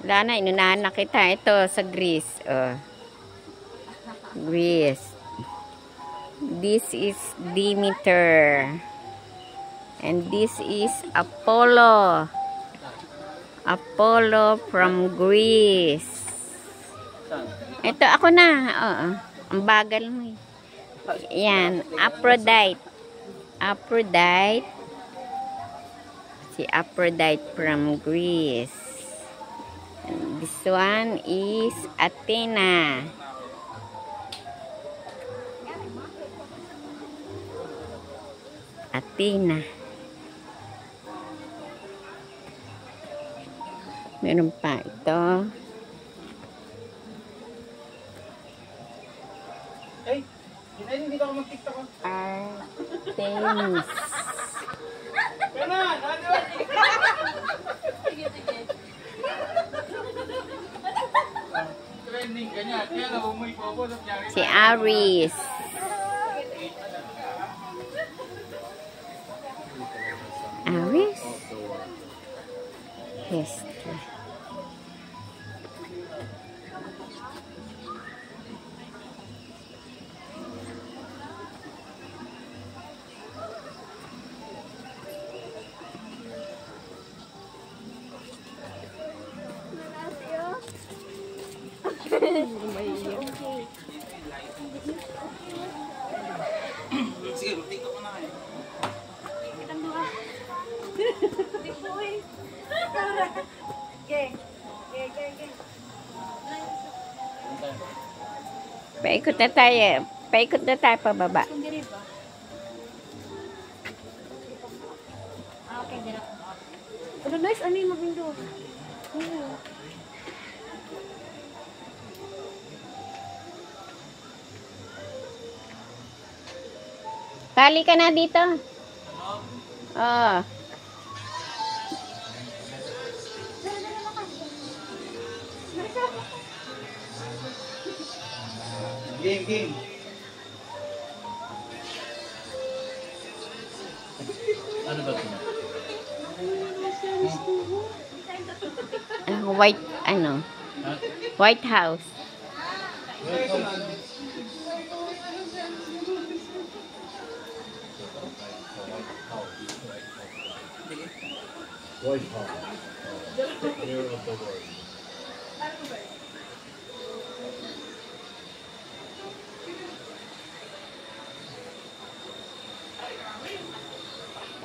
Wala na, inunahan na kita. Ito, sa Greece. Greece. This is Demeter. And this is Apollo. Apollo from Greece. Ito, ako na. Ang bagal mo eh. Yan, Aphrodite. Aphrodite. Si Aphrodite from Greece. And this one is Athena. Athena. Meron pa ito. Ay, hindi ka mag-tiktok. Artemis. Si Aries. Aries? Hestia. Sige, mag-tiktok ko na kayo. Paikot na tayo. Paikot na tayo pababa. Okay, dira. Ano guys, ano yung mabindo? Tali ka na dito. Oh. Game. Ano ba ito? White House. White House. Mirror of the world.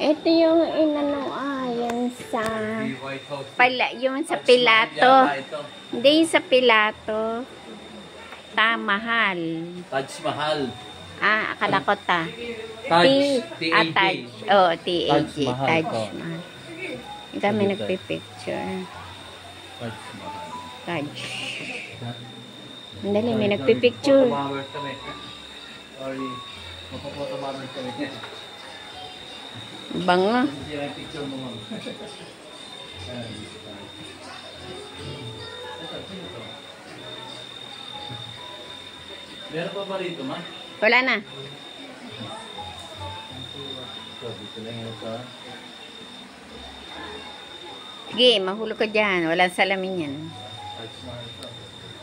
Ito yung yan sa yung sa Pilato. Hindi yung sa Pilato. Mahal. Taj Mahal. Akala ko ta. Taj. Taj. Oh, Taj. Mahal. Taj Mahal. Kami nagpipicture. Taj Mahal. Taj. Andali, may nagpipicture. Sorry. Magpo-photobombers kami. Bango. Hindi yung picture mo, ma'am. Meron pa ba rito, ma'am? Wala na. Dito lang yun sa... Sige, mahulog ka dyan. Walang salamin yan.